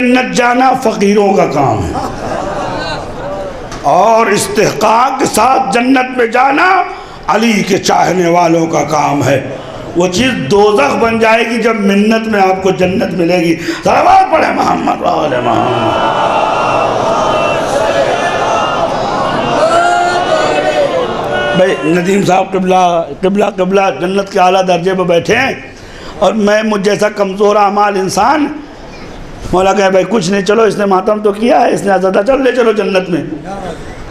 جنت جانا فقیروں کا کام ہے اور استحقاق کے ساتھ جنت میں جانا علی کے چاہنے والوں کا کام ہے۔ وہ چیز دوزخ بن جائے گی جب منت میں آپ کو جنت ملے گی۔ صلوات پڑھیں محمد وآل محمد۔ بھائی ندیم صاحب قبلہ جنت کے اعلیٰ درجے پہ بیٹھے ہیں اور میں مجھ جیسا کمزور اعمال انسان، مولا کہے بھائی کچھ نہیں، چلو اس نے ماتم تو کیا ہے، اس نے زیادہ چل لے چلو جنت میں۔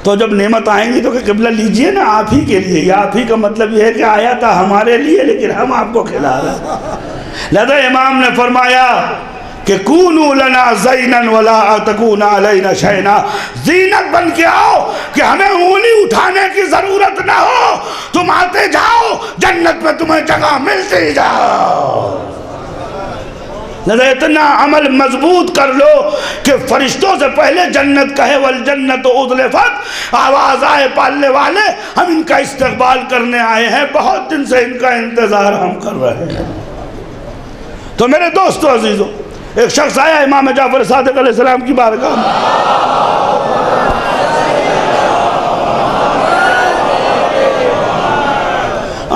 تو جب نعمت آئیں گی تو کہ قبلہ لیجئے نا آپ ہی کے لیے، یا آپ ہی کا مطلب یہ ہے کہ آیا تھا ہمارے لیے لیکن ہم آپ کو کھلا رہے ہیں۔ لہذا امام نے فرمایا کہ کونوا لنا زینا ولا تکون علینا شینا، زینت بن کے آؤ کہ ہمیں انگلی اٹھانے کی ضرورت نہ ہو، تم آتے جاؤ جنت میں تمہیں جگہ ملتی جاؤ۔ لہذا اتنا عمل مضبوط کر لو کہ فرشتوں سے پہلے جنت کہے والجنت ازلفت، آواز آئے پالنے والے ہم ان کا استقبال کرنے آئے ہیں، بہت دن سے ان کا انتظار ہم کر رہے ہیں۔ تو میرے دوستو عزیزو، ایک شخص آیا امام جعفر صادق علیہ السلام کی بارگاہ میں،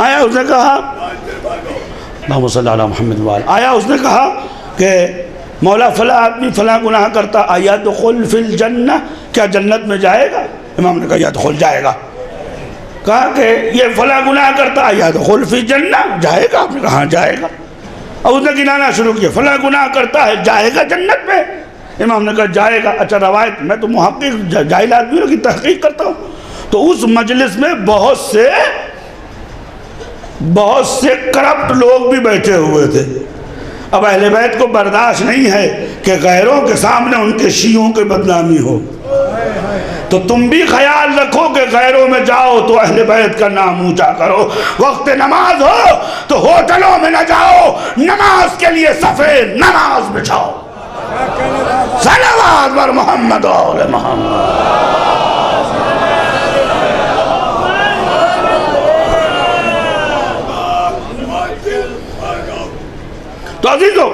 آیا اس نے کہا اللہم صلی علی محمد وآلہ، آیا اس نے کہا کہ مولا فلاں آدمی فلاں گناہ کرتا، ایدخل فی الجنہ، کیا جنت میں جائے گا؟ امام نے کہا یدخل، جائے گا۔ کہا کہ یہ فلاں گناہ کرتا، ایدخل فی الجنہ، جائے گا؟ آپ نے کہا ہاں جائے گا۔ اب اس نے گنانا شروع کیا، فلاں گناہ کرتا ہے جائے گا جنت میں؟ امام نے کہا جائے گا۔ اچھا روایت، میں تو محقق جاہل آدمی ہوں کی تحقیق کرتا ہوں، تو اس مجلس میں بہت سے کرپٹ لوگ بھی بیٹھے ہوئے تھے۔ اب اہل بیت کو برداشت نہیں ہے کہ غیروں کے سامنے ان کے شیعوں کی بدنامی ہو، تو تم بھی خیال رکھو کہ غیروں میں جاؤ تو اہل بیت کا نام اونچا کرو، وقت نماز ہو تو ہوٹلوں میں نہ جاؤ، نماز کے لیے صفے نماز بچھاؤ۔ صلوات بر محمد وآل محمد۔ تو عزیزو،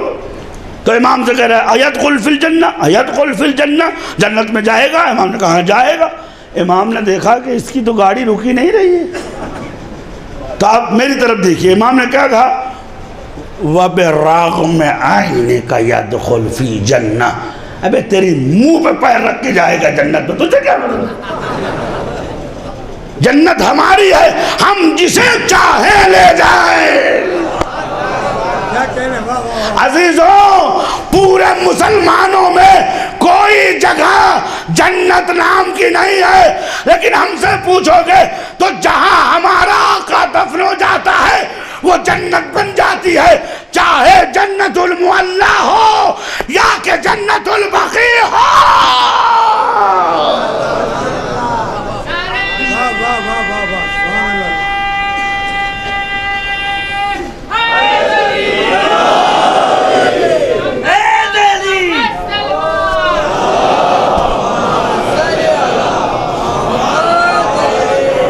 تو امام سے کہہ رہا ہے ایدخل فی الجنہ، ایدخل فی الجنہ، جنت میں جائے گا؟ امام نے کہا ہاں جائے گا۔ امام نے دیکھا کہ اس کی تو گاڑی رکی نہیں رہی ہے، تو آپ میری طرف دیکھیے، امام نے کیا کہا وَبِرَاغْمِ عَيْنِكَ يَدْخُلْ فِي جَنَّةٍ، ابے تیری منہ پہ پیر رکھ کے جائے گا جنت میں، تجھے کیا مطلب؟ جنت ہماری ہے، ہم جسے چاہیں لے جائیں۔ عزیزوں، پورے مسلمانوں میں کوئی جگہ جنت نام کی نہیں ہے، لیکن ہم سے پوچھو گے تو جہاں ہمارا آقا دفن ہو جاتا ہے وہ جنت بن جاتی ہے، چاہے جنت المعلا ہو یا کہ جنت البقیع ہو۔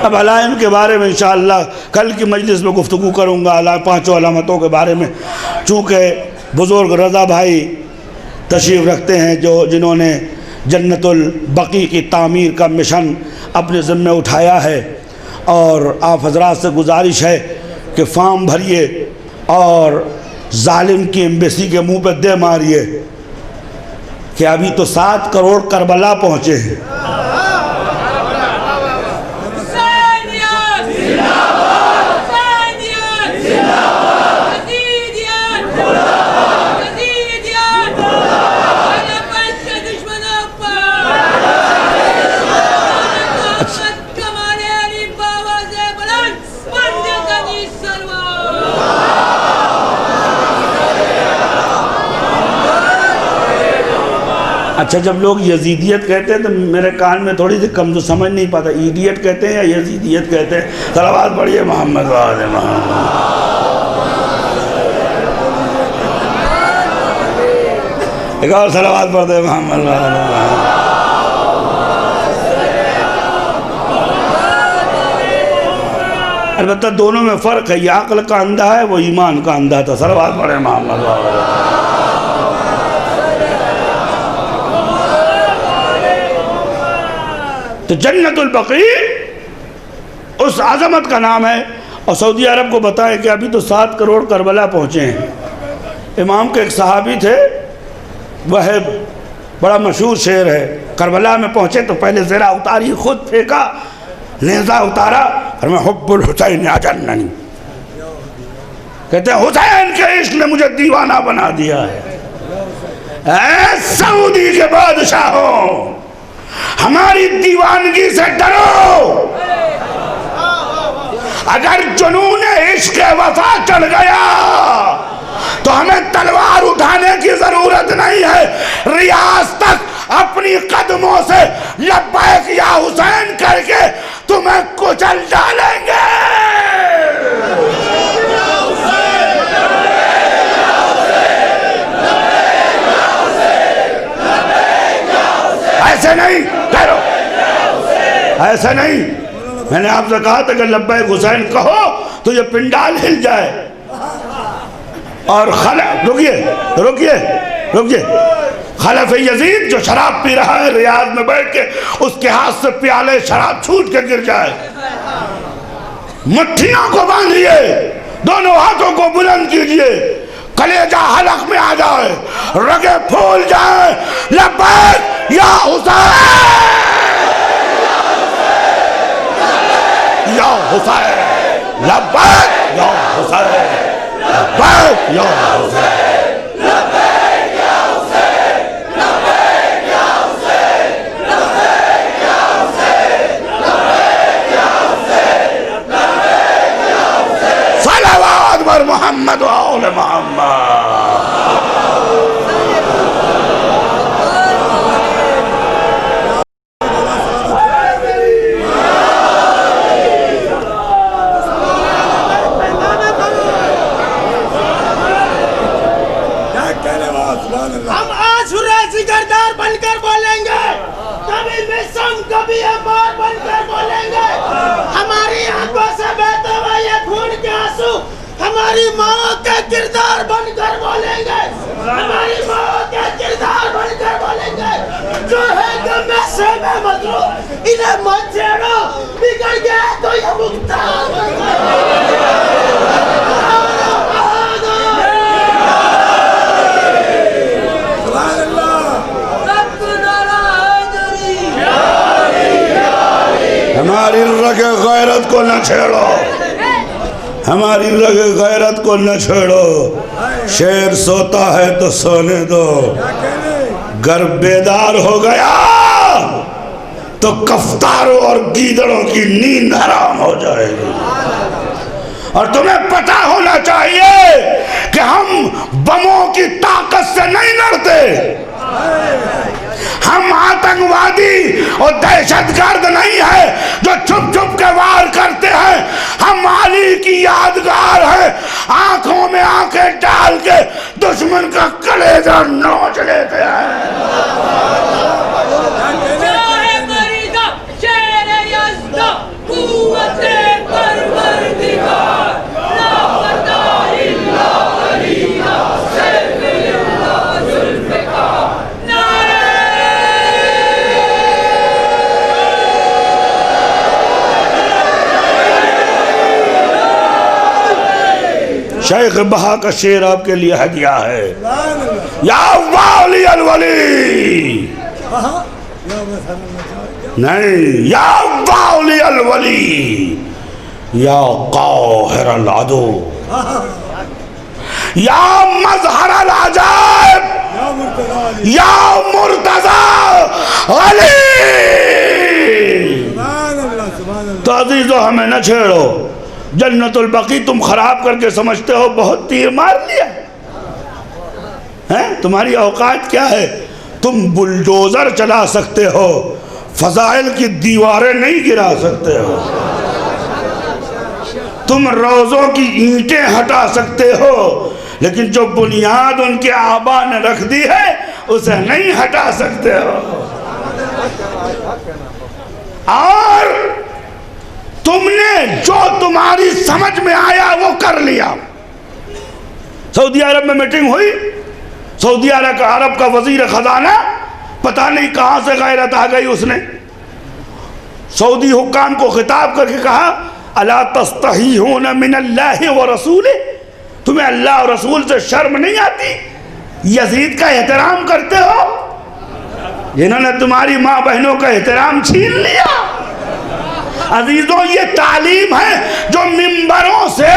اب علائم کے بارے میں انشاءاللہ کل کی مجلس میں گفتگو کروں گا، پانچوں علامتوں کے بارے میں، چونکہ بزرگ رضا بھائی تشریف رکھتے ہیں جنہوں نے جنت البقیع کی تعمیر کا مشن اپنے ذمہ اٹھایا ہے، اور آپ حضرات سے گزارش ہے کہ فارم بھریے اور ظالم کی ایمبیسی کے منہ پہ دے ماریے کہ ابھی تو 7 کروڑ کربلا پہنچے ہیں۔ اچھا جب لوگ یزیدیت کہتے ہیں تو میرے کان میں تھوڑی سی کمزور، سمجھ نہیں پاتا ایڈیٹ کہتے ہیں یا یزیدیت کہتے ہیں۔ صلوات پڑھیے محمد وآل محمد۔ ایک اور صلوات پڑھتے محمد وآل محمد۔ البتہ دونوں میں فرق ہے، یہ عقل کا اندھا ہے، وہ ایمان کا اندھا تھا۔ صلوات پڑھیں محمد وآل محمد۔ تو جنت البقیع اس عظمت کا نام ہے. اور سعودی عرب کو بتائیں کہ ابھی تو 7 کروڑ کربلا پہنچے ہیں. امام کے ایک صحابی تھے وہب، بڑا مشہور شعر ہے. کربلا میں پہنچے تو پہلے زرہ اتاری، خود پھینکا، نیزہ اتارا، اور میں حب الحسین اجننی، کہتے ہیں حسین کے عشق نے مجھے دیوانہ بنا دیا ہے. اے سعودی کے بادشاہوں، ہماری دیوانگی سے ڈرو. اگر جنون عشق وفا چڑھ گیا تو ہمیں تلوار اٹھانے کی ضرورت نہیں ہے، ریاض تک اپنی قدموں سے لبیک یا حسین کر کے تمہیں کچل ڈالیں گے. ایسے نہیں کہو، ایسے نہیں. میں نے آپ سے کہا تھا کہ لبیک حسین کہو تو یہ پنڈال ہل جائے. اور رکیے خلف یزید جو شراب پی رہا ہے ریاض میں بیٹھ کے، اس کے ہاتھ سے پیالے شراب چھوٹ کے گر جائے. مٹھیوں کو باندھیے، دونوں ہاتھوں کو بلند کیجئے، کلیجہ حلق میں آ جائے، رگیں پھول جائیں. لبیک یا حسین، یا حسین، لبیک یا حسین، لبیک یا حسین، لبیک یا حسین، لبیک یا حسین، لبیک یا حسین، لبیک یا حسین، لبیک یا حسین. صلوات بر محمد و آل محمد. ہم آج جگردار بن کر بولیں گے، کبھی مسم کبھی امار بن کر بولیں گے. ہماری آنکھوں سے بہتے ہوئے یہ خون کے آنسو ہماری ماں کے کردار بن کر بولیں گے، ہماری ماں کے کردار بن کر بولیں گے. جو ہے غم سے میں مطلوب انہیں مت چھیڑو، بگڑ گیا تو یہ مختار بن کر بولیں گے. ہماری رگ غیرت کو نہ چھیڑو، ہماری رگ غیرت کو نہ چھیڑو. شیر سوتا ہے تو سونے دو، گر بیدار ہو گیا تو کفتاروں اور گیدڑوں کی نیند حرام ہو جائے گی. اور تمہیں پتہ ہونا چاہیے کہ ہم بموں کی طاقت سے نہیں لڑتے، ہم آتنکوادی اور دہشت گرد نہیں ہیں جو چھپ چھپ کے وار کرتے ہیں. ہم علی کی یادگار ہیں، آنکھوں میں آنکھیں ڈال کے دشمن کا کلیجہ نوچ لیتے ہیں. شیخ بہا کا شعر آپ کے لیے ہدیہ ہے. یا والی الولی، نہیں، یا والی الولی، یا قاہر العدو، یا مظہر العجائب، یا مرتضی علی. تو عزیزو ہمیں نہ چھیڑو. جنت البقیع تم خراب کر کے سمجھتے ہو بہت تیر مار لیا ہے. تمہاری اوقات کیا ہے؟ تم بلڈوزر چلا سکتے ہو، فضائل کی دیواریں نہیں گرا سکتے ہو. تم روضوں کی اینٹیں ہٹا سکتے ہو، لیکن جو بنیاد ان کے آبا نے رکھ دی ہے اسے نہیں ہٹا سکتے ہو. اور تم نے جو تمہاری سمجھ میں آیا وہ کر لیا. سعودی عرب میں میٹنگ ہوئی، سعودی عرب کا وزیر خزانہ پتہ نہیں کہاں سے غیرت آ گئی اس نے. سعودی حکام کو خطاب کر کے کہا الا تستحیون من اللہ ورسولہ، تمہیں اللہ اور رسول سے شرم نہیں آتی؟ یزید کا احترام کرتے ہو جنہوں نے تمہاری ماں بہنوں کا احترام چھین لیا۔ عزیزوں، یہ تعلیم ہے جو ممبروں سے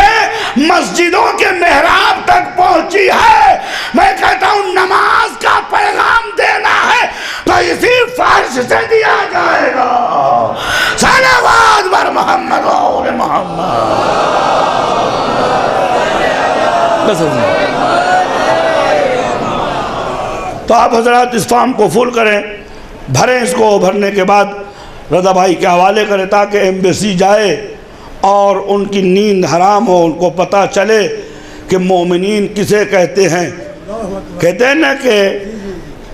مسجدوں کے محراب تک پہنچی ہے۔ میں کہتا ہوں نماز کا پیغام دینا ہے تو اسی فرش سے دیا جائے گا۔ صلوات بر محمد و آل محمد۔ بس تو آپ حضرات اس فارم کو فل کریں، بھریں اس کو، بھرنے کے بعد رضا بھائی کے حوالے کریں تاکہ ایمبیسی جائے اور ان کی نیند حرام ہو، ان کو پتہ چلے کہ مومنین کسے کہتے ہیں۔ کہتے ہیں نا کہ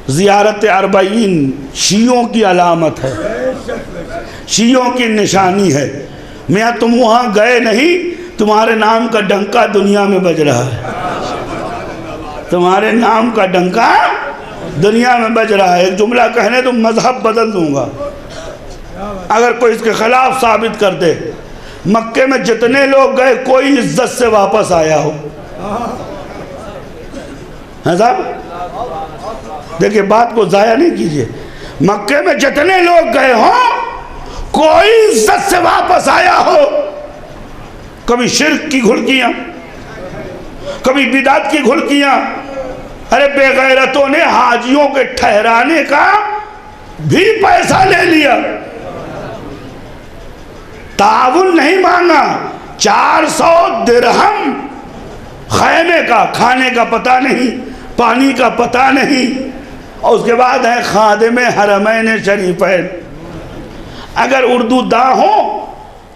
زیارت اربعین شیعوں کی علامت ہے، شیعوں کی نشانی ہے۔ میاں تم وہاں گئے نہیں، تمہارے نام کا ڈنکا دنیا میں بج رہا ہے، تمہارے نام کا ڈنکا دنیا میں بج رہا ہے۔ ایک جملہ کہنے تو مذہب بدل دوں گا اگر کوئی اس کے خلاف ثابت کر دے۔ مکے میں جتنے لوگ گئے کوئی عزت سے واپس آیا ہو؟ ہے صاحب؟ دیکھیں بات کو ضائع نہیں کیجئے۔ مکے میں جتنے لوگ گئے ہوں کوئی عزت سے واپس آیا ہو؟ کبھی شرک کی گھڑکیاں، کبھی بدعت کی گھڑکیاں۔ ارے بے غیرتوں نے حاجیوں کے ٹھہرانے کا بھی پیسہ لے لیا، تعاون نہیں مانگا۔ 400 درہم خیمے کا، کھانے کا پتہ نہیں، پانی کا پتہ نہیں، اور اس کے بعد ہے خادم حرمین شریفین۔ اگر اردو داں ہوں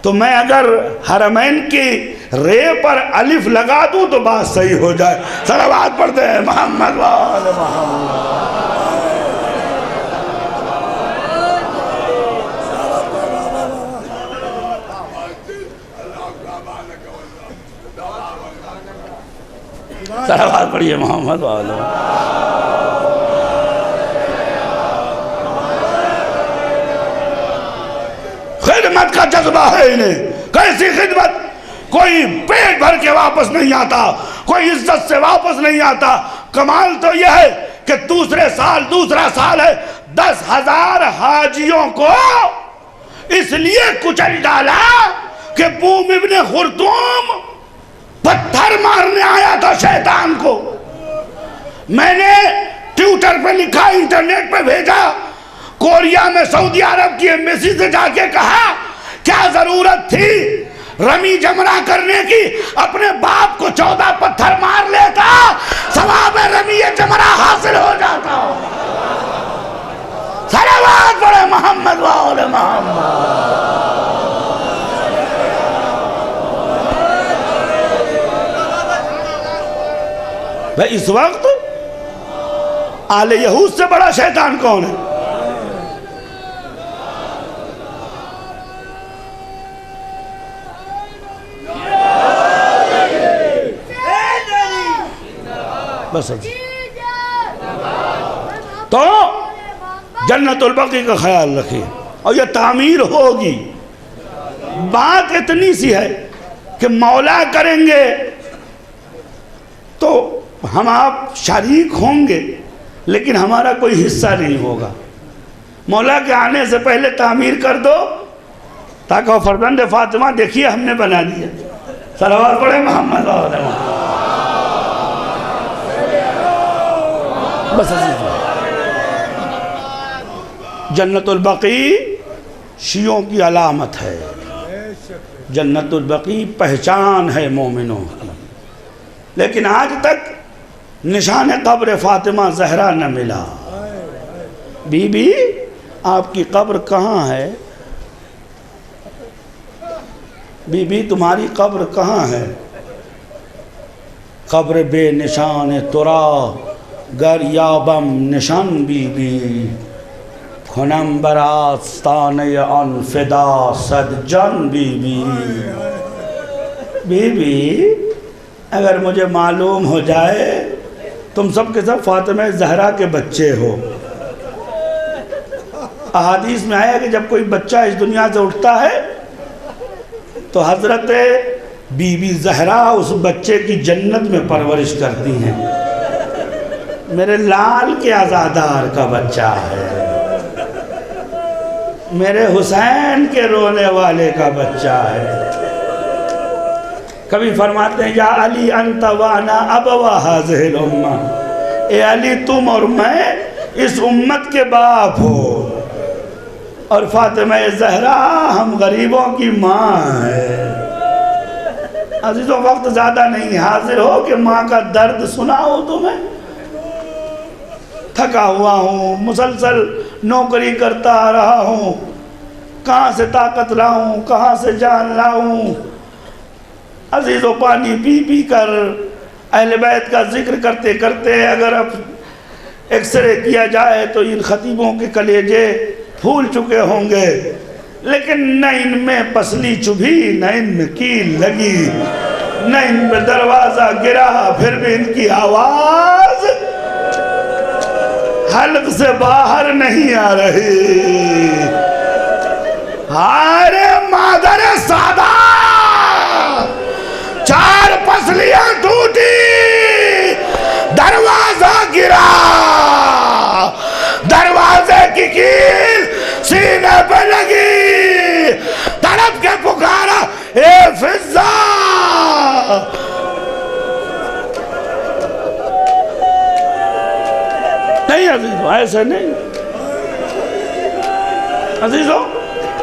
تو میں اگر حرمین کی رے پر الف لگا دوں تو بات صحیح ہو جائے۔ صلوات پڑھتے ہیں محمد و آل محمد۔ صلوات پڑھیے محمد و آل محمد۔ خدمت کا جذبہ ہے انہیں، کیسی خدمت؟ کوئی پیٹ بھر کے واپس نہیں آتا، کوئی عزت سے واپس نہیں آتا۔ کمال تو یہ ہے کہ دوسرا سال ہے، 10,000 حاجیوں کو اس لیے کچل ڈالا کہ بوم ابن خرطوم پتھر مارنے آیا تھا شیطان کو۔ میں نے ٹویٹر پہ لکھا، انٹرنیٹ پہ بھیجا، کوریا میں سعودی عرب کی ایمبیسی سے جا کے کہا کیا ضرورت تھی رمی جمرہ کرنے کی، اپنے باپ کو 14 پتھر مار لیتا، ثواب رمی جمرہ حاصل ہو جاتا۔ صلوات پڑھے محمد و آل محمد۔ بھئی اس وقت آل یہود سے بڑا شیطان کون ہے؟ بس تو جنت البقیع کا خیال رکھیے، اور یہ تعمیر ہوگی۔ بات اتنی سی ہے کہ مولا کریں گے تو ہم آپ شریک ہوں گے لیکن ہمارا کوئی حصہ نہیں ہوگا۔ مولا کے آنے سے پہلے تعمیر کر دو تاکہ وہ فرزند فاطمہ دیکھیے ہم نے بنا دیا۔ صلوات پڑھے محمد علیہ وسلم۔ بس جنت البقیع شیعوں کی علامت ہے، جنت البقیع پہچان ہے مومنوں کی، لیکن آج تک نشان قبر فاطمہ زہرا نہ ملا۔ بی بی آپ کی قبر کہاں ہے؟ بی بی تمہاری قبر کہاں ہے؟ قبر بے نشان ترا گر یابم نشان بی بی، کنم بر آستانه آن فدا صد جان بی بی۔ بی بی اگر مجھے معلوم ہو جائے تم سب کے سب فاطمہ زہرا کے بچے ہو احادیث میں آیا کہ جب کوئی بچہ اس دنیا سے اٹھتا ہے تو حضرت بی بی زہرا اس بچے کی جنت میں پرورش کرتی ہیں. میرے لال کے عزادار کا بچہ ہے، میرے حسین کے رونے والے کا بچہ ہے. کبھی فرماتے ہیں یا علی انت وانا ابوا هذه الامہ، اے علی تم اور میں اس امت کے باپ ہو، اور فاطمہ زہرا ہم غریبوں کی ماں ہے. عزیزوں وقت زیادہ نہیں، حاضر ہو کہ ماں کا درد سنا ہو تمہیں. تھکا ہوا ہوں، مسلسل نوکری کرتا آ رہا ہوں، کہاں سے طاقت لاؤں، کہاں سے جان لاؤں. عزیزوں پانی پی پی کر اہل بیت کا ذکر کرتے کرتے اگر اب ایکس رے کیا جائے تو ان خطیبوں کے کلیجے پھول چکے ہوں گے، لیکن نہ ان میں پسلی چبھی، نہ ان میں کیل لگی، نہ ان میں دروازہ گرا، پھر بھی ان کی آواز حلق سے باہر نہیں آ رہی. ہارے مادر سادہ، 4 پسلیاں ٹوٹی، دروازہ گرا، دروازے کی کیل سینے پہ لگی، تڑپ کے پکارا اے فضا. نہیں عزیزوں، ایسے نہیں عزیزوں.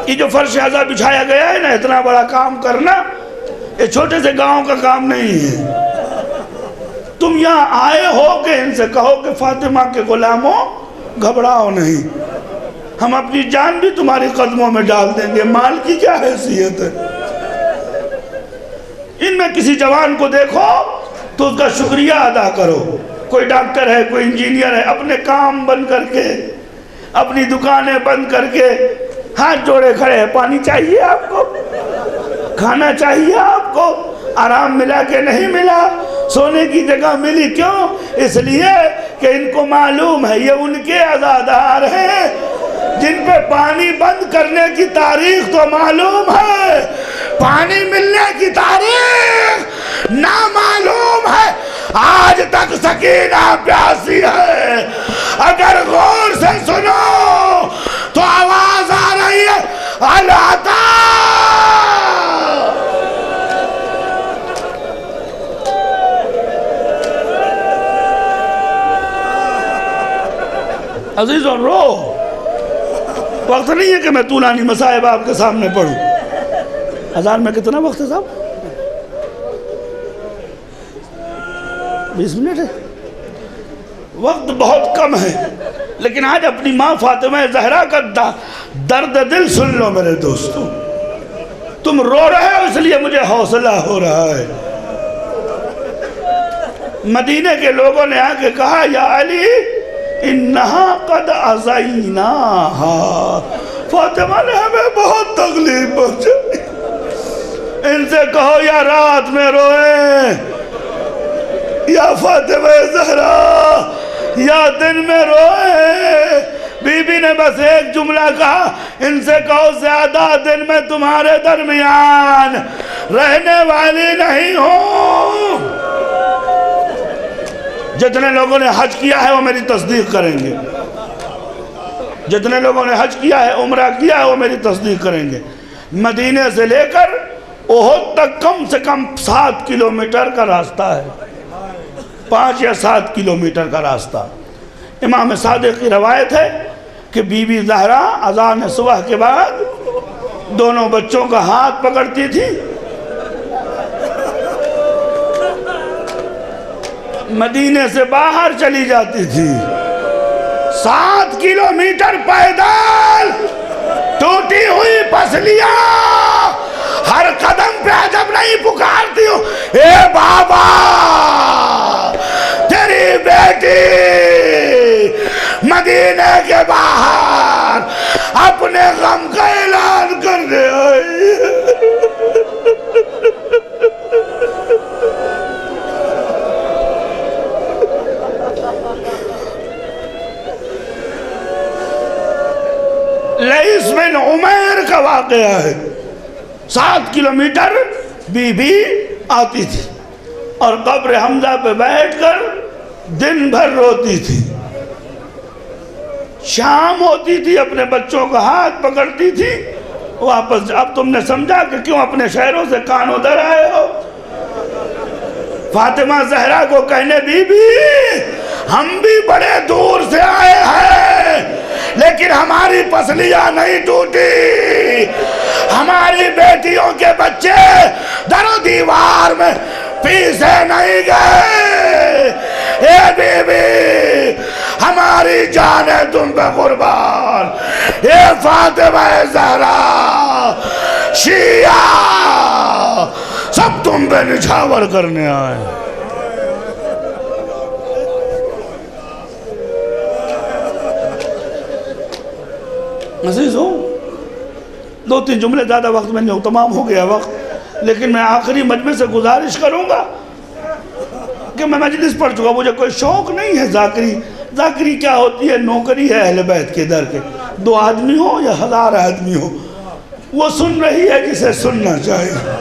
یہ جو فرش عزا بچھایا گیا ہے نا، اتنا بڑا کام کرنا یہ چھوٹے سے گاؤں کا کام نہیں ہے. تم یہاں آئے ہو کہ ان سے کہو کہ فاطمہ کے غلاموں گھبراؤ نہیں، ہم اپنی جان بھی تمہاری قدموں میں ڈال دیں گے. مال کی کیا حیثیت ہے؟ ان میں کسی جوان کو دیکھو تو اس کا شکریہ ادا کرو. کوئی ڈاکٹر ہے، کوئی انجینئر ہے، اپنے کام بند کر کے، اپنی دکانیں بند کر کے ہاتھ جوڑے کھڑے ہیں. پانی چاہیے آپ کو؟ کھانا چاہیے آپ کو؟ آرام ملا کہ نہیں ملا؟ سونے کی جگہ ملی کیوں؟ اس لیے کہ ان کو معلوم ہے یہ ان کے عزادار ہیں جن پہ پانی بند کرنے کی تاریخ تو معلوم ہے، پانی ملنے کی تاریخ نامعلوم ہے. آج تک سکینہ پیاسی ہے. اگر غور سے سنو تو آواز آ رہی ہے العطا. عزیزوں رو، وقت نہیں ہے کہ میں طولانی مصائب آپ کے سامنے پڑھوں. اذان میں کتنا وقت ہے صاحب؟ 20 منٹ ہے. وقت بہت کم ہے، لیکن آج اپنی ماں فاطمہ زہرا کا درد دل سن لو میرے دوستوں. تم رو رہے ہو اس لیے مجھے حوصلہ ہو رہا ہے. مدینے کے لوگوں نے آ کے کہا یا علی انہا قد عزیناہا، فاطمہ نے ہمیں بہت تکلیف پہنچائی. ان سے کہو یا رات میں روئیں، یا فاطمہ زہرا یا دن میں روئیں. بی بی نے بس ایک جملہ کہا، ان سے کہو زیادہ دن میں تمہارے درمیان رہنے والی نہیں ہوں. جتنے لوگوں نے حج کیا ہے وہ میری تصدیق کریں گے، جتنے لوگوں نے حج کیا ہے، عمرہ کیا ہے، وہ میری تصدیق کریں گے. مدینے سے لے کر احد تک کم سے کم 7 کلومیٹر کا راستہ ہے، 5 یا 7 کلومیٹر کا راستہ. امام صادق کی روایت ہے کہ بی بی زہرا اذان صبح کے بعد دونوں بچوں کا ہاتھ پکڑتی تھی، مدینے سے باہر چلی جاتی تھی. 7 کلومیٹر پیدل، ٹوٹی ہوئی پسلیاں، ہر قدم پہ جب نہیں پکارتی ہوں اے بابا تیری بیٹی مدینے کے باہر اپنے غم کا اعلان کرنے آئی. لئیس بن عمیر کا واقعہ ہے. 7 کلومیٹر بی بی آتی تھی اور قبر حمزہ پہ بیٹھ کر دن بھر روتی تھی. شام ہوتی تھی اپنے بچوں کا ہاتھ پکڑتی تھی واپس. اب تم نے سمجھا کہ کیوں اپنے شہروں سے کان ادھر آئے ہو. فاطمہ زہرا کو کہنے بی بی ہم بھی بڑے دور سے آئے ہیں لیکن ہماری پسلیاں نہیں ٹوٹی. ہماری بیٹیوں کے بچے در و دیوار میں پیسے نہیں گئے. اے بی بی ہماری جانیں تم پہ قربان. اے فاطمہ زہرا شیعہ سب تم پہ نچھاور کرنے آئے. عزیز ہوں 2-3 جملے زیادہ وقت میں نہیں تمام ہو گیا وقت, لیکن میں آخری مجمع سے گزارش کروں گا کہ میں مجلس پڑھ چکا, مجھے کوئی شوق نہیں ہے ذاکری. ذاکری کیا ہوتی ہے؟ نوکری ہے اہل بیت کے در کے. 2 آدمی ہو یا 1000 آدمی ہو, وہ سن رہی ہے جسے سننا چاہیے.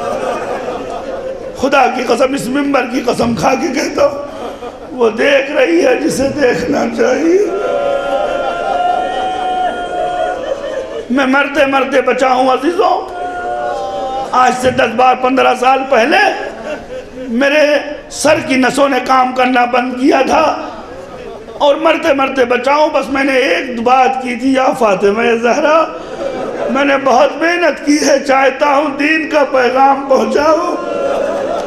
خدا کی قسم اس منبر کی قسم کھا کے کہتا ہوں وہ دیکھ رہی ہے جسے دیکھنا چاہیے. میں مرتے مرتے بچا ہوں عزیزوں. آج سے 10-15 سال پہلے میرے سر کی نسوں نے کام کرنا بند کیا تھا اور مرتے مرتے بچا ہوں. بس میں نے ایک بات کی تھی, یا فاطمہ زہرا میں نے بہت محنت کی ہے, چاہتا ہوں دین کا پیغام پہنچاؤں.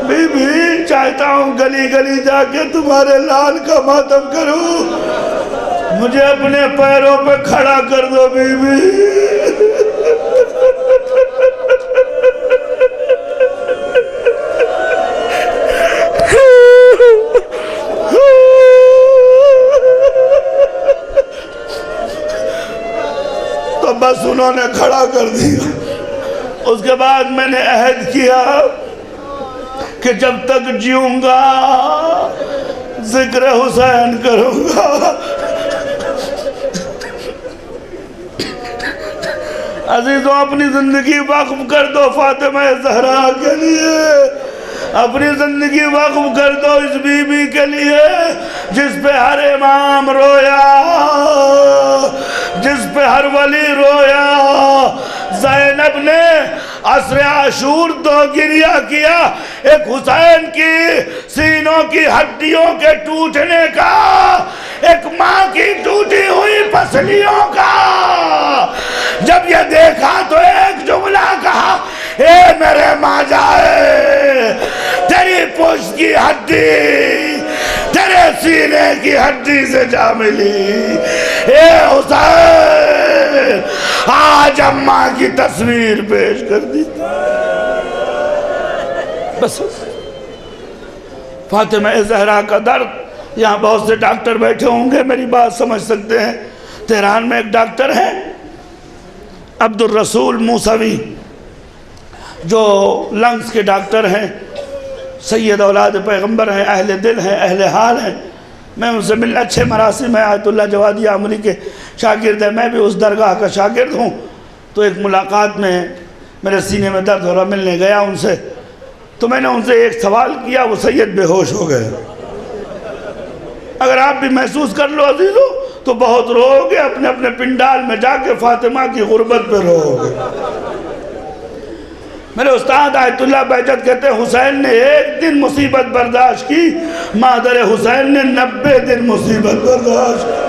بی بی چاہتا ہوں گلی گلی جا کے تمہارے لال کا ماتم کروں. مجھے اپنے پیروں پہ کھڑا کر دو بی بی. تو بس انہوں نے کھڑا کر دیا. اس کے بعد میں نے عہد کیا کہ جب تک جیوں گا ذکر حسین کروں گا. عزیزوں اپنی زندگی وقف کر دو فاطمہ زہرا کے لیے. اپنی زندگی وقف کر دو اس بی بی کے لیے جس پہ ہر امام رویا, جس پہ ہر ولی رویا. زینب نے عصر عاشور 2 گریہ کیا, ایک حسین کی سینوں کی ہڈیوں کے ٹوٹنے کا, ایک ماں کی ٹوٹی ہوئی پسلیوں کا. جب یہ دیکھا تو ایک جملہ کہا, اے میرے ماں جائے تیری پشت کی ہڈی تیرے سینے کی ہڈی سے جا ملی. اے حسین آج اماں کی تصویر پیش کر دی. بس فاطمہ زہرا کا درد, یہاں بہت سے ڈاکٹر بیٹھے ہوں گے میری بات سمجھ سکتے ہیں. تہران میں ایک ڈاکٹر ہے عبد الرسول موسوی, جو لنگز کے ڈاکٹر ہیں, سید اولاد پیغمبر ہیں, اہل دل ہیں, اہل حال ہیں. میں ان سے ملنا, اچھے مراسم ہے, آیت اللہ جوادی عامری کے شاگرد ہیں, میں بھی اس درگاہ کا شاگرد ہوں. تو ایک ملاقات میں میرے سینے میں درد ہو رہا, ملنے گیا ان سے, تو میں نے ان سے ایک سوال کیا, وہ سید بے ہوش ہو گئے. اگر آپ بھی محسوس کر لو عزیزو تو بہت رو گے, اپنے اپنے پنڈال میں جا کے فاطمہ کی غربت پہ رو گے. میرے استاد آیت اللہ بہجت کہتے ہیں حسین نے 1 دن مصیبت برداشت کی, مادر حسین نے 90 دن مصیبت برداشت کی.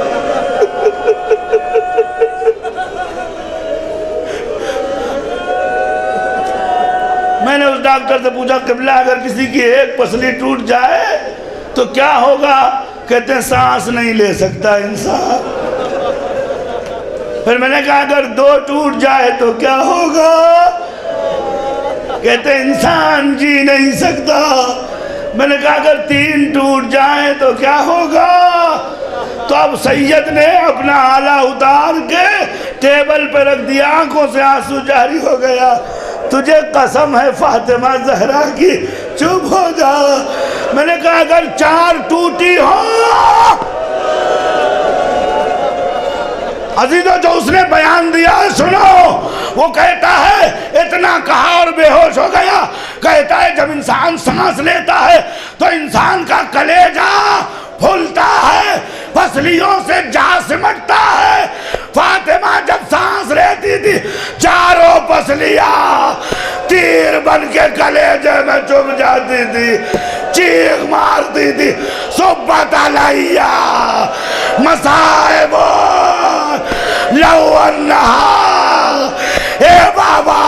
میں نے اس ڈاکٹر سے پوچھا قبلہ اگر کسی کی ایک پسلی ٹوٹ جائے تو کیا ہوگا؟ کہتے ہیں سانس نہیں لے سکتا انسان. پھر میں نے کہا اگر 2 ٹوٹ جائے تو کیا ہوگا؟ کہتے ہیں انسان جی نہیں سکتا. میں نے کہا اگر 3 ٹوٹ جائیں تو کیا ہوگا؟ تو اب سید نے اپنا آلہ اتار کے ٹیبل پہ رکھ دیا, آنکھوں سے آنسو جاری ہو گیا. تجھے قسم ہے فاطمہ زہرا کی, چپ ہو جا. میں نے کہا اگر 4 ٹوٹی ہو عزیزو جو اس نے بیان دیا ہے سنو، وہ کہتا ہے اتنا کہا اور بے ہوش ہو گیا، کہتا ہے جب انسان سانس لیتا ہے تو انسان کا کلیجہ پھولتا ہے، پسلیوں سے جا سمٹتا ہے۔ فاطمہ جب سانس لیتی تھی چاروں پسلیاں تیر بن کے کلیجے میں چبھ جاتی تھی، چیخ مارتی تھی صبت علیہ مصائب لو انہا، اے بابا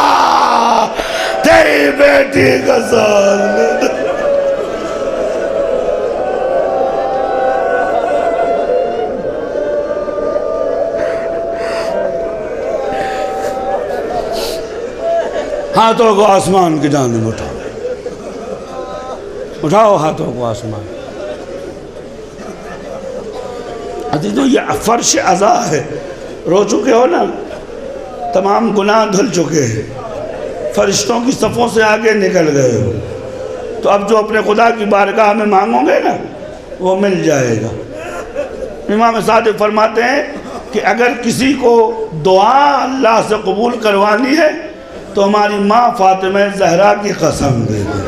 تیری بیٹی کا سانس لے۔ ہاتھوں کو آسمان کی جانب اٹھاؤ، اٹھاؤ ہاتھوں کو آسمان۔ عزیزو یہ فرش عزا ہے، رو چکے ہو نا، تمام گناہ دھل چکے ہیں، فرشتوں کی صفوں سے آگے نکل گئے ہو، تو اب جو اپنے خدا کی بارگاہ میں مانگو گے نا وہ مل جائے گا۔ امام صادق فرماتے ہیں کہ اگر کسی کو دعا اللہ سے قبول کروانی ہے تو ہماری ماں فاطمہ زہرا کی قسم دے دے۔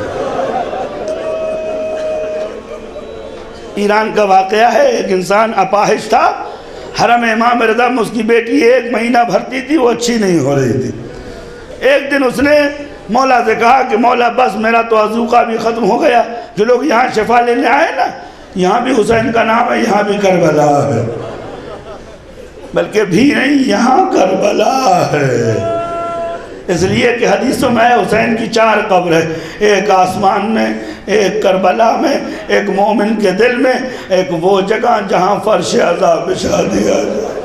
ایران کا واقعہ ہے، ایک انسان اپاہج تھا، حرم امام رضا میں اس کی بیٹی 1 مہینہ بھرتی تھی، وہ اچھی نہیں ہو رہی تھی۔ ایک دن اس نے مولا سے کہا کہ مولا بس میرا تو عزوقہ بھی ختم ہو گیا، جو لوگ یہاں شفا لینے آئے نا، یہاں بھی حسین کا نام ہے، یہاں بھی کربلا ہے، بلکہ بھی نہیں یہاں کربلا ہے، اس لیے کہ حدیثوں میں حسین کی 4 قبر ہے، ایک آسمان میں، ایک کربلا میں، ایک مومن کے دل میں، ایک وہ جگہ جہاں فرش عزا بچھا دیا جائے۔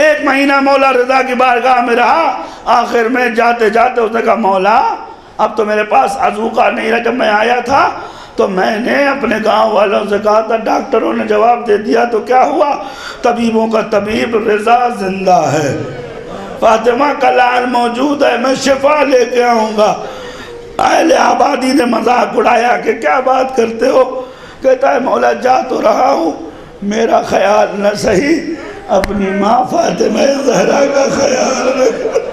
1 مہینہ مولا رضا کی بارگاہ میں رہا، آخر میں جاتے جاتے اس نے کہا مولا اب تو میرے پاس عزوقہ نہیں رہا، جب میں آیا تھا تو میں نے اپنے گاؤں والوں سے کہا تھا، ڈاکٹروں نے جواب دے دیا، تو کیا ہوا؟ طبیبوں کا طبیب رضا زندہ ہے، فاطمہ کا لال موجود ہے، میں شفا لے کے آؤں گا۔ اہل آبادی نے مذاق اڑایا کہ کیا بات کرتے ہو؟ کہتا ہے مولا جا تو رہا ہوں، میرا خیال نہ صحیح، اپنی ماں فاطمہ زہرا کا خیال رکھ۔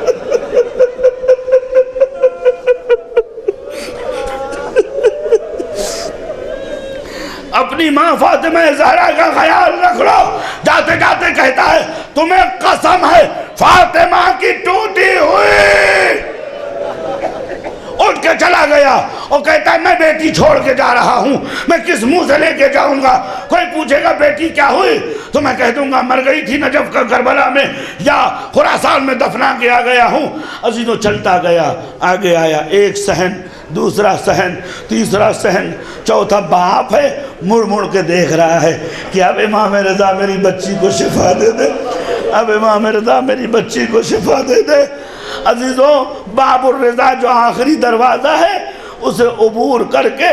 اپنی ماں فاطمہ زہرا کا خیال رکھ لو۔ جاتے جاتے کہتا ہے تمہیں قسم ہے فاطمہ کی ٹوٹی ہوئی، اٹھ کے چلا گیا اور کہتا ہے میں بیٹی چھوڑ کے جا رہا ہوں، میں کس منہ سے لے کے جاؤں گا؟ کوئی پوچھے گا بیٹی کیا ہوئی تو میں کہہ دوں گا مر گئی تھی نجف کا کربلا میں، یا خراسان میں دفنا کے آ گیا ہوں۔ عزیزو چلتا گیا، آگے آیا، 1 صحن، دوسرا صحن، تیسرا صحن، چوتھا باپ ہے مڑ مڑ کے دیکھ رہا ہے کہ اب امام رضا میری بچی کو شفا دے دے، اب امام رضا میری بچی کو شفا دے دے۔ عزیزو باب الرضا جو آخری دروازہ ہے اسے عبور کر کے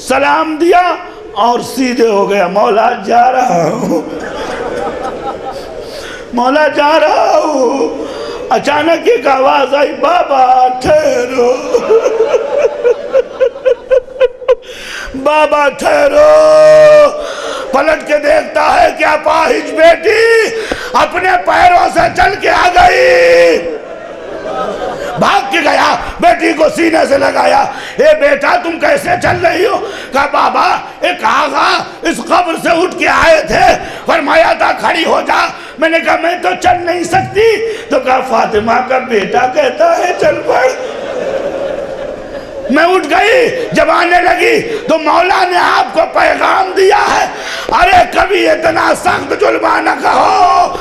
سلام دیا اور سیدھے ہو گیا، مولا جا رہا ہوں، مولا جا رہا ہوں۔ اچانک ایک آواز آئی، بابا ٹھہرو، بابا ٹھہرو۔ پلٹ کے دیکھتا ہے کہ اپاہج بیٹی اپنے پیروں سے چل کے آ گئی، بھاگ کے گیا، بیٹی کو سینے سے لگایا، اے بیٹا تم کیسے چل رہی ہو؟ کہا بابا ایک آغا اس قبر سے اٹھ کے آئے تھے، فرمایا تھا کھڑی ہو جا، میں نے کہا میں تو چل نہیں سکتی، تو کہا فاطمہ کا بیٹا کہتا ہے چل پڑ۔ میں اٹھ گئی، جب آنے لگی تو مولا نے آپ کو پیغام دیا ہے، ارے کبھی اتنا سخت ظلم نہ کہو،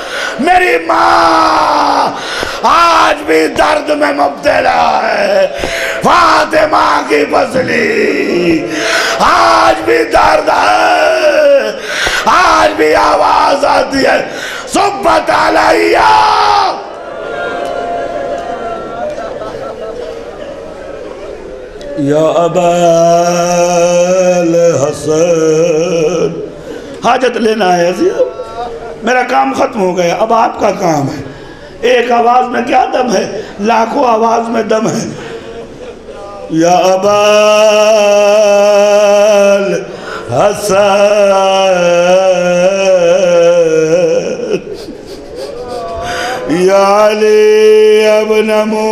میری ماں آج بھی درد میں مبتلا ہے، فاطمہ کی پسلی آج بھی درد ہے، آج بھی آواز آتی ہے صبت علیہ۔ یا ابا الحسن، حاجت لینا ہے عزیز، میرا کام ختم ہو گیا، اب آپ کا کام ہے۔ ایک آواز میں کیا دم ہے، لاکھوں آواز میں دم ہے۔ یا ابا الحسن یا علی ابن موسیٰ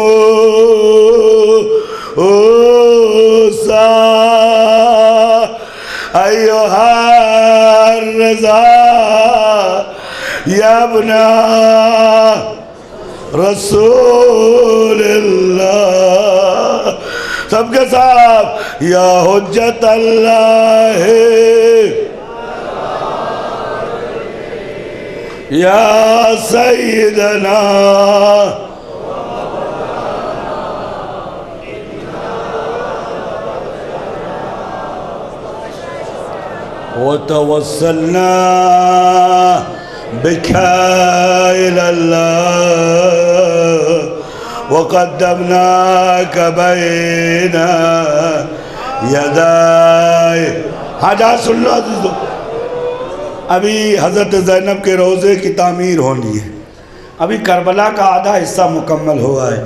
ایہا الرضا یا ابن رسول اللہ. سب کے ساتھ یا حجت اللہ یا سیدنا وتوسلنا بك إلى الله وقدمناك بين يداي. حاجات سن لو عزیزو. ابھی حضرت زینب کے روضے کی تعمیر ہونی ہے. ابھی کربلا کا آدھا حصہ مکمل ہوا ہے.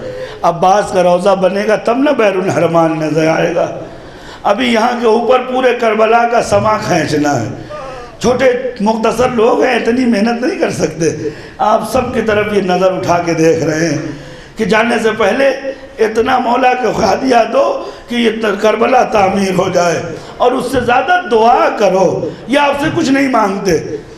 عباس کا روضہ بنے گا تب نہ بیرون حرمان نظر آئے گا. ابھی یہاں کے اوپر پورے کربلا کا سما کھینچنا ہے. چھوٹے مختصر لوگ ہیں, اتنی محنت نہیں کر سکتے. آپ سب کی طرف یہ نظر اٹھا کے دیکھ رہے ہیں کہ جانے سے پہلے اتنا مولا کے خادیہ دو کہ یہ کربلا تعمیر ہو جائے, اور اس سے زیادہ دعا کرو. یہ آپ سے کچھ نہیں مانگتے.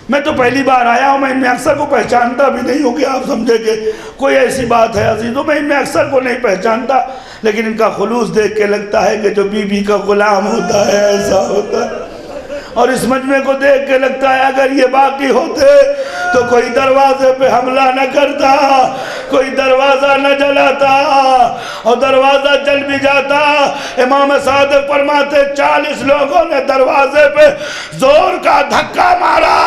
میں تو پہلی بار آیا ہوں, میں ان میں اکثر کو پہچانتا بھی نہیں ہوں کہ آپ سمجھے کہ کوئی ایسی بات ہے عزیزوں. میں ان میں اکثر کو نہیں پہچانتا, لیکن ان کا خلوص دیکھ کے لگتا ہے کہ جو بی بی کا غلام ہوتا ہے ایسا ہوتا ہے. اور اس مجمع کو دیکھ کے لگتا ہے اگر یہ باقی ہوتے تو کوئی دروازے پہ حملہ نہ کرتا, کوئی دروازہ نہ جلاتا, اور دروازہ جل بھی جاتا. امام صادق فرماتے 40 لوگوں نے دروازے پہ زور کا دھکا مارا,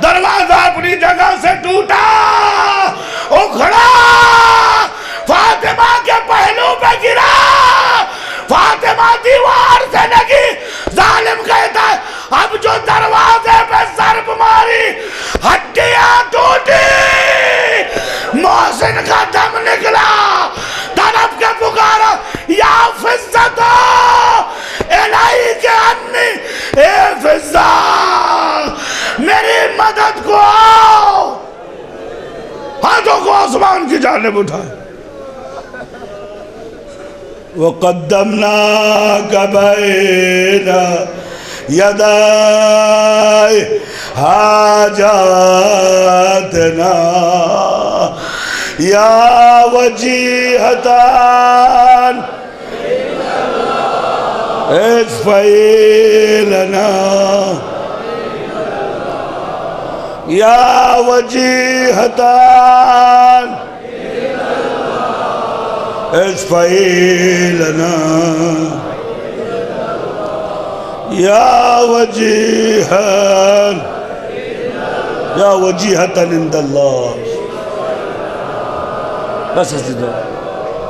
دروازہ اپنی جگہ سے ٹوٹا, اکھڑا, فاطمہ کے پہلو پہ گرا. فاطمہ دیوار سے لگی. ظالم کہتا ہے اب جو دروازے پہ ضرب ماری ہڈیاں ٹوٹی, محسن کا دم نکلا, تڑپ کے پکارا یا فزتو الہی کے انی, اے فزہ میری مدد کو آؤ. ہاتھوں کو آسمان کی جانب اٹھائے. وَقَدَّمْنَاكَ بَيْنَ يَدَيْ حَاجَاتِنَا يَا وَجِيهَةً اشْفَعِي لَنَا يَا وَجِيهَةً اشفعي لنا يا وجيها عند الله. بس حسیدو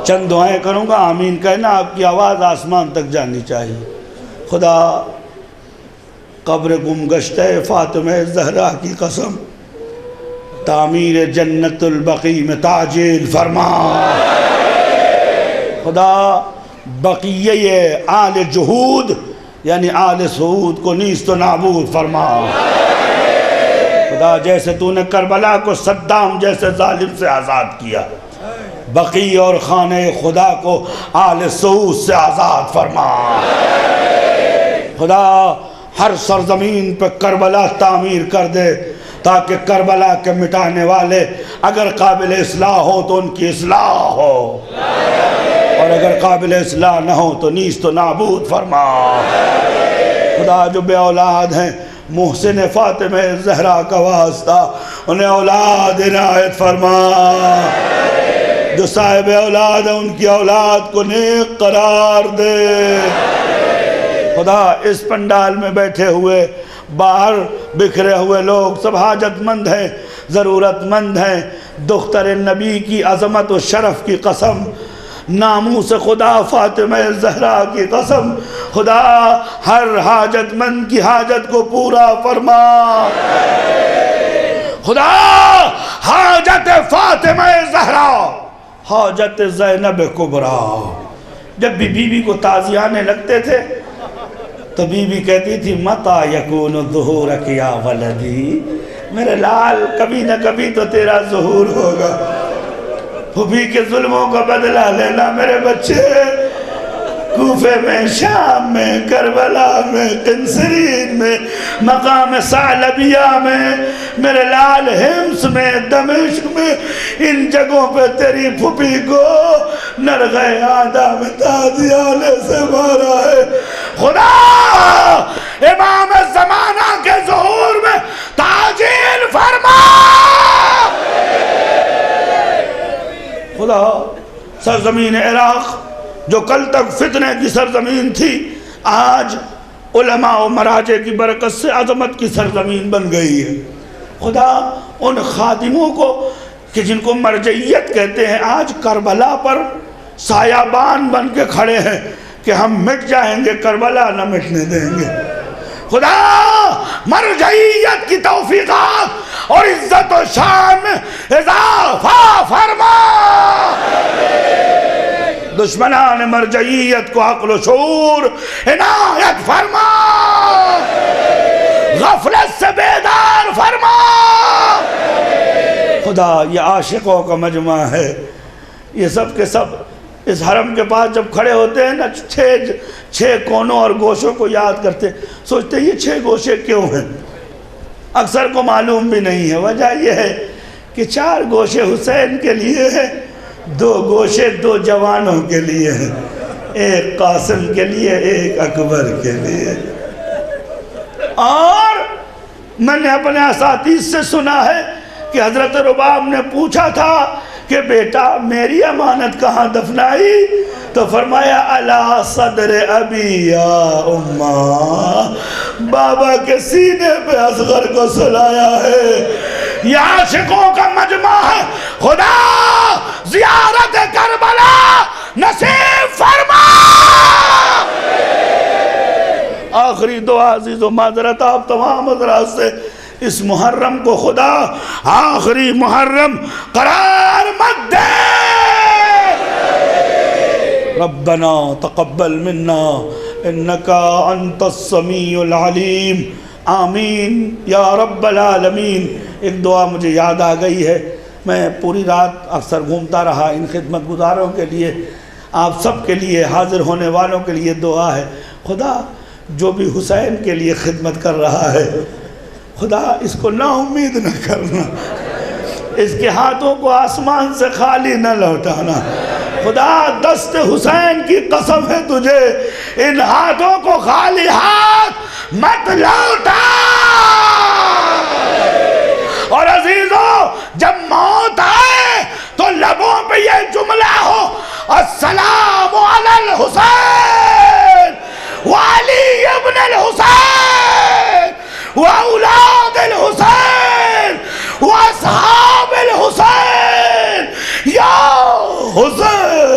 چند دعائیں کروں گا, آمین کہنا. آپ کی آواز آسمان تک جانی چاہیے. خدا قبر گمگشتہ فاطمہ زہرا کی قسم تعمیر جنت البقیع میں تعجیل فرما. خدا بقیہ آل جہود یعنی آل سعود کو نیست و نابود فرما. خدا جیسے تو نے کربلا کو صدام جیسے ظالم سے آزاد کیا, بقیہ اور خانہ خدا کو آل سعود سے آزاد فرما. خدا ہر سرزمین پہ کربلا تعمیر کر دے, تاکہ کربلا کے مٹانے والے اگر قابل اصلاح ہو تو ان کی اصلاح ہو, اور اگر قابل اصلاح نہ ہو تو نیست و نابود فرما. خدا جو بے اولاد ہیں محسن فاطمہ زہرا کا واسطہ انہیں اولاد عنایت فرما. جو صاحب اولاد ہیں ان کی اولاد کو نیک قرار دے. خدا اس پنڈال میں بیٹھے ہوئے باہر بکھرے ہوئے لوگ سب حاجت مند ہیں, ضرورت مند ہیں. دختر نبی کی عظمت و شرف کی قسم, ناموس خدا فاطمہ زہرا کی قسم, خدا ہر حاجت مند کی حاجت کو پورا فرما. خدا حاجت فاطمہ زہرا, حاجت زینب کبریٰ. جب بھی بی بی کو تعزیانے لگتے تھے تو بی بی کہتی تھی متی یکون ظہورک یا ولدی, میرے لال کبھی نہ کبھی تو تیرا ظہور ہوگا، پھوپھی کے ظلموں کا بدلہ لینا میرے بچے، کوفے میں، شام میں، کربلا میں، قنسرین میں، مقام ثعلبیہ میں، میرے لال حمص میں، دمشق میں، ان جگہوں پہ تیری پھوپھی کو نرغہ عادہ میں تازیانے سے مارا ہے۔ خدا امام زمانہ کے ظہور میں تعجیل فرما۔ خدا سرزمین عراق جو کل تک فتنے کی سرزمین تھی، آج علماء و مراجع کی برکت سے عظمت کی سرزمین بن گئی ہے۔ خدا ان خادموں کو کہ جن کو مرجعیت کہتے ہیں، آج کربلا پر سایابان بن کے کھڑے ہیں کہ ہم مٹ جائیں گے، کربلا نہ مٹنے دیں گے۔ خدا مرجعیت کی توفیقات اور عزت و شان میں اضافہ فرما۔ دشمنان مرجعیت کو عقل و شعور عنایت فرما، غفلت سے بیدار فرما۔ خدا یہ عاشقوں کا مجمع ہے، یہ سب کے سب اس حرم کے پاس جب کھڑے ہوتے ہیں نا، چھ کونوں اور گوشوں کو یاد کرتے، سوچتے ہیں یہ 6 گوشے کیوں ہیں؟ اکثر کو معلوم بھی نہیں ہے۔ وجہ یہ ہے کہ 4 گوشے حسین کے لیے ہیں، 2 گوشے 2 جوانوں کے لیے ہیں، ایک قاسم کے لیے، ایک اکبر کے لیے۔ اور میں نے اپنے اساتذہ سے سنا ہے کہ حضرت رباب نے پوچھا تھا کہ بیٹا میری امانت کہاں دفنائی؟ تو فرمایا علی صدر ابی یا اماں، بابا کے سینے پہ اصغر کو سلایا ہے۔ یہ عاشقوں کا مجمع ہے، خدا زیارت کربلا نصیب فرما۔ آخری دعا عزیز و معذرت آپ تمام حضرات سے، اس محرم کو خدا آخری محرم قرار مت دے۔ ربنا تقبل منا انکا انت السمیع العلیم، آمین یا رب العالمین۔ ایک دعا مجھے یاد آ گئی ہے، میں پوری رات اکثر گھومتا رہا ان خدمت گزاروں کے لیے، آپ سب کے لیے، حاضر ہونے والوں کے لیے دعا ہے۔ خدا جو بھی حسین کے لیے خدمت کر رہا ہے، خدا اس کو نا امید نہ کرنا، اس کے ہاتھوں کو آسمان سے خالی نہ لوٹانا۔ خدا دست حسین کی قسم ہے تجھے، ان ہاتھوں کو خالی ہاتھ مت لوٹا۔ اور عزیزوں جب موت آئے تو لبوں پہ یہ جملہ ہو، السلام علی الحسین وعلی ابن الحسین واولاد الحسین واصحاب الحسین یا حسین۔